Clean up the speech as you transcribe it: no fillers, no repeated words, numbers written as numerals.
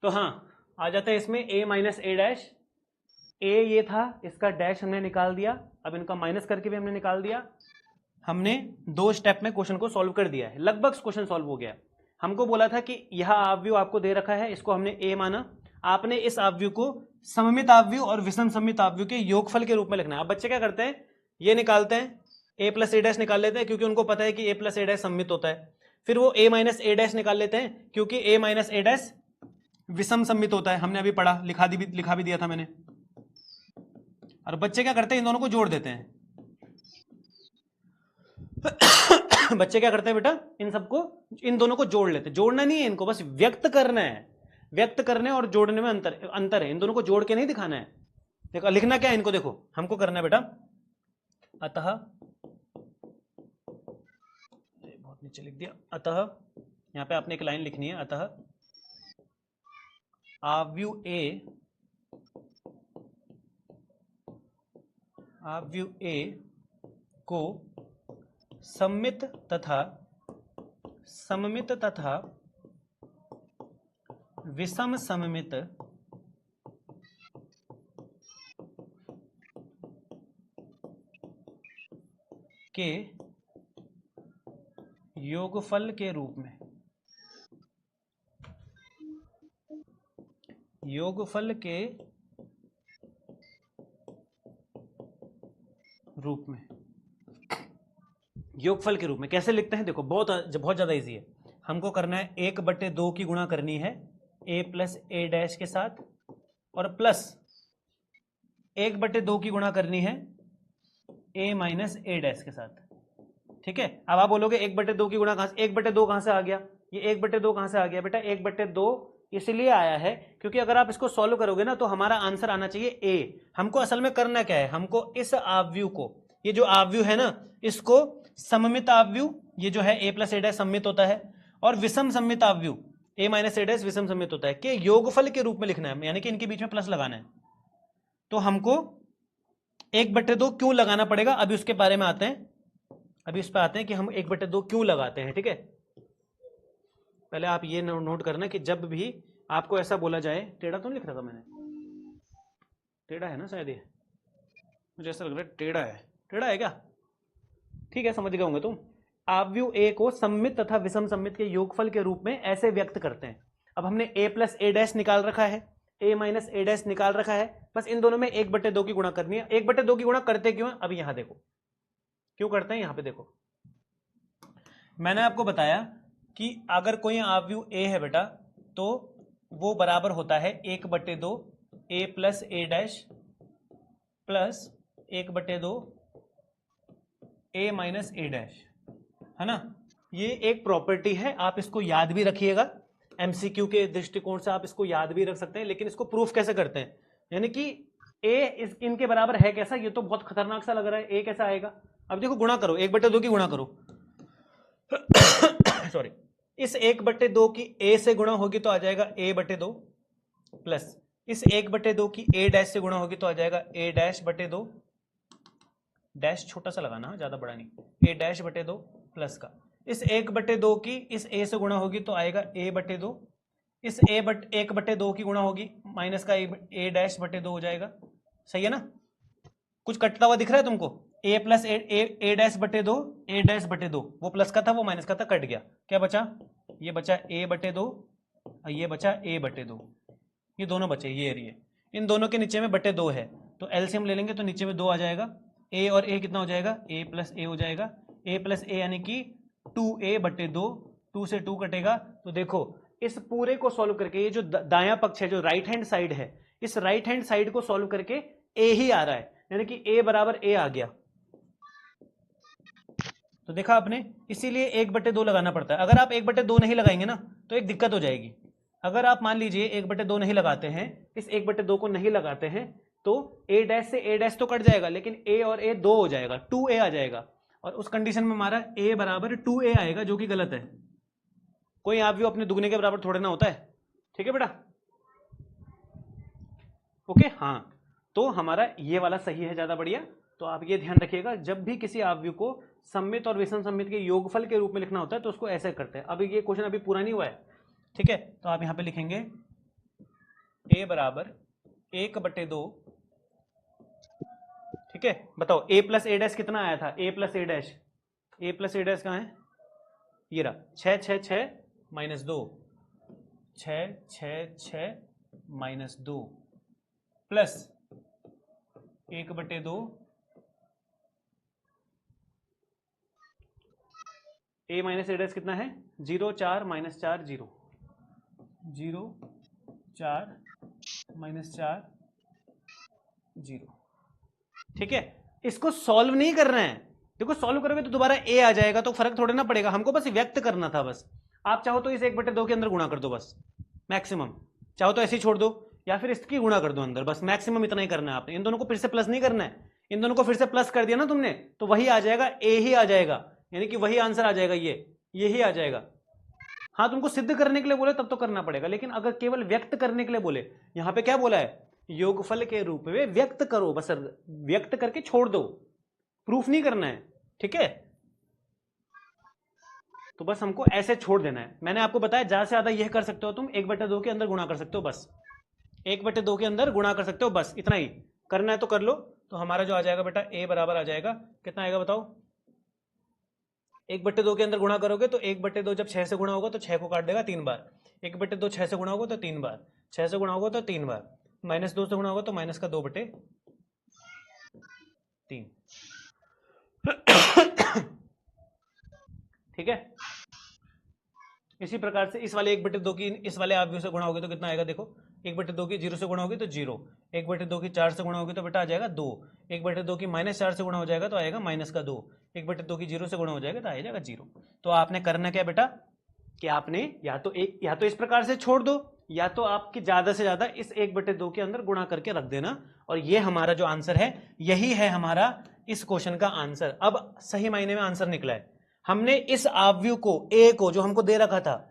तो हाँ आ जाता है इसमें a माइनस ए डैश, ए ये था, इसका डैश हमने निकाल दिया, अब इनका माइनस करके भी हमने निकाल दिया। हमने 2 स्टेप में क्वेश्चन को सॉल्व कर दिया है, लगभग क्वेश्चन सॉल्व हो गया। हमको बोला था कि यह आव्यूह आपको दे रखा है, इसको हमने ए माना, आपने इस आव्यूह को सममित आव्यूह और विषम सममित आव्यूह के योगफल के रूप में लिखना है। अब बच्चे क्या करते हैं, ये निकालते हैं, ए प्लस ए डैश निकाल लेते हैं क्योंकि उनको पता है कि ए प्लस ए डैश सममित होता है। फिर वो ए माइनस ए डैश निकाल लेते हैं क्योंकि ए माइनस ए डैश विषम सममित होता है, हमने अभी पढ़ा, लिखा भी दिया था मैंने। और बच्चे क्या करते हैं, इन दोनों को जोड़ देते हैं। बच्चे क्या करते हैं बेटा, इन दोनों को जोड़ लेते हैं। जोड़ना नहीं है इनको, बस व्यक्त करना है। व्यक्त करने और जोड़ने में अंतर है, इन दोनों को जोड़ के नहीं दिखाना है। देखो लिखना क्या है इनको, देखो हमको करना है बेटा, अतः, बहुत नीचे लिख दिया, अतः यहां पे आपने एक लाइन लिखनी है, अतः आव्यूह ए को सममित तथा विषम सममित के योगफल के रूप में, योगफल के रूप में, योगफल के रूप में कैसे लिखते हैं, देखो बहुत ज्यादा इजी है। हमको करना है 1/2 की गुणा करनी है a प्लस ए डैश के साथ, और प्लस 1/2 की गुणा करनी है a माइनस ए डैश के साथ। ठीक है, अब आप बोलोगे 1/2 की गुणा कहां से, 1/2 कहां से आ गया, ये 1/2 कहां से आ गया बेटा, 1/2 इसलिए आया है क्योंकि अगर आप इसको सॉल्व करोगे ना तो हमारा आंसर आना चाहिए a। हमको असल में करना क्या है, हमको इस आव्यूह को, ये जो आव्यूह है ना, इसको सममित आव्यूह, ये जो है a प्लस ए डैश सममित होता है, और विषम सममित आव्यूह a माइनस ए डैश विषम सममित होता है, के योगफल के रूप में लिखना है, यानी कि इनके बीच में प्लस लगाना है। तो हमको 1/2 क्यों लगाना पड़ेगा, अभी उसके बारे में आते हैं, अभी इस पर आते हैं कि हम 1/2 क्यों लगाते हैं। ठीक है, पहले आप ये नोट करना कि जब भी आपको ऐसा बोला जाए, टेढ़ा तो नहीं लिख रहा था मैंने, टेढ़ा है ना शायद, ये मुझे ऐसा लग रहा है टेढ़ा है, टेढ़ा है क्या, ठीक है समझ गए होंगे तुम। आव्यूह ए को सममित तथा विषम सममित के योगफल के रूप में ऐसे व्यक्त करते हैं। अब हमने a प्लस ए डैश निकाल रखा है, a माइनस ए डैश निकाल रखा है, बस इन दोनों में 1/2 की गुणा करनी है। 1/2 की गुणा करते क्यों है, अभी यहां देखो क्यों करते हैं, यहां पे देखो, मैंने आपको बताया कि अगर कोई आव्यूह a है बेटा तो वो बराबर होता है 1/2 a plus A dash plus 1/2 a minus A dash, है ना। ये एक प्रॉपर्टी है, आप इसको याद भी रखिएगा, एमसीक्यू के दृष्टिकोण से आप इसको याद भी रख सकते हैं। लेकिन इसको प्रूफ कैसे करते हैं, यानी कि a इनके बराबर है कैसा, ये तो बहुत खतरनाक सा लग रहा है, a कैसा आएगा। अब देखो गुणा करो, 1/2 की गुणा करो सॉरी, इस 1/2 की a से गुणा होगी तो आ जाएगा a/2, प्लस इस 1/2 की a डैश से गुणा होगी तो आ जाएगा a डैश/2, डैश छोटा सा लगाना, ज्यादा बड़ा नहीं, a डैश/2 प्लस का, इस 1/2 की इस a से गुणा होगी तो आएगा a/2, इस 1/2 की गुणा होगी माइनस का a डैश/2 हो जाएगा। सही है ना, कुछ कटता हुआ दिख रहा है तुमको, a प्लस ए डैश/2, a डैश/2, वो प्लस का था वो माइनस का था, कट गया, क्या बचा, ये बचा a/2 और ये बचा a/2, ये दोनों बचे, ये एरिया, इन दोनों के नीचे में /2 है तो एलसीएम ले लेंगे तो नीचे में 2 आ जाएगा, a और a कितना हो जाएगा, a प्लस ए हो जाएगा, a प्लस ए यानी कि 2a/2, 2 से 2 कटेगा। तो देखो इस पूरे को सॉल्व करके, ये जो दायां पक्ष है, जो राइट हैंड साइड है, इस राइट हैंड साइड को सॉल्व करके a ही आ रहा है, यानी कि a बराबर a आ गया। तो देखा आपने, इसीलिए 1/2 लगाना पड़ता है। अगर आप 1/2 नहीं लगाएंगे ना तो एक दिक्कत हो जाएगी। अगर आप मान लीजिए 1/2 नहीं लगाते हैं, इस 1/2 को नहीं लगाते हैं तो a डैश से a डैश तो कट जाएगा, लेकिन a और a 2 हो जाएगा, 2a आ जाएगा, और उस कंडीशन में हमारा a बराबर 2a आएगा, जो कि गलत है। कोई आव्यूह अपने दुगने के बराबर थोड़े ना होता है। ठीक है बेटा, ओके। हाँ, तो हमारा ये वाला सही है, ज्यादा बढ़िया। तो आप ये ध्यान रखिएगा, जब भी किसी आव्यूह को सममित और विषम सममित के योगफल के रूप में लिखना होता है तो उसको ऐसे करते हैं। अभी ये क्वेश्चन अभी पूरा नहीं हुआ है, ठीक है, तो आप यहाँ पे लिखेंगे ए बराबर 1/2। ठीक है, बताओ ए प्लस ए डैश कितना आया था, ए प्लस ए डैश, ए प्लस ए डैश कहाँ है, ये रहा, 6 6 6 माइनस 2, 6 6 6 माइनस 2 प्लस 1/2, ए माइनस ए डैश कितना है, 0 4 माइनस 4 0, 0 4 माइनस 4 0। ठीक है, इसको सॉल्व नहीं करना है, देखो सॉल्व करोगे तो दोबारा ए आ जाएगा तो फर्क थोड़े ना पड़ेगा, हमको बस व्यक्त करना था बस। आप चाहो तो इस 1/2 के अंदर गुणा कर दो बस, मैक्सिमम, चाहो तो ऐसे ही छोड़ दो या फिर इसकी गुणा कर दो अंदर, बस मैक्सिमम इतना ही करना है आपने। इन दोनों को फिर से प्लस नहीं करना है, इन दोनों को फिर से प्लस कर दिया ना तुमने तो वही आ जाएगा, ए ही आ जाएगा, यानी कि वही आंसर आ जाएगा, ये ही आ जाएगा। हाँ, तुमको सिद्ध करने के लिए बोले तब तो करना पड़ेगा, लेकिन अगर केवल व्यक्त करने के लिए बोले, यहां पे क्या बोला है, योगफल के रूप में व्यक्त करो, बस व्यक्त करके छोड़ दो, प्रूफ नहीं करना है। ठीक है, तो बस हमको ऐसे छोड़ देना है। मैंने आपको बताया ज्यादा से ज्यादा यह कर सकते हो तुम, 1/2 के अंदर गुणा कर सकते हो बस, 1/2 के अंदर गुणा कर सकते हो बस, इतना ही करना है तो कर लो। तो हमारा जो आ जाएगा बेटा ए बराबर आ जाएगा, कितना आएगा बताओ, 1/2 के अंदर गुणा करोगे तो 1/2 जब 6 से गुणा होगा तो 6 को काट देगा 3 बार, 1/2 6 से गुणा होगा तो 3 बार, 6 से गुणा होगा तो 3 बार, -2 से गुणा होगा तो माइनस का 2/3। ठीक है, इसी प्रकार से इस वाले 1/2 की इस वाले अवयव से गुणा होगी तो कितना आएगा, देखो 1/2 की 0 से गुणा होगी तो 0, 1/2 की 4 से गुणा होगी तो बेटा आ जाएगा 2, 1/2 की -4 से गुणा हो जाएगा तो आएगा -2, 1/2 की 0 से गुणा हो जाएगा तो आ जाएगा 0। तो आपने करना क्या बेटा कि आपने या तो इस प्रकार से छोड़ दो, या तो आपकी ज्यादा से ज्यादा इस 1/2 के अंदर गुणा करके रख देना, और ये हमारा जो आंसर है यही है हमारा इस क्वेश्चन का आंसर। अब सही मायने में आंसर निकला है, हमने इस आव्यूह को, ए को जो हमको दे रखा था,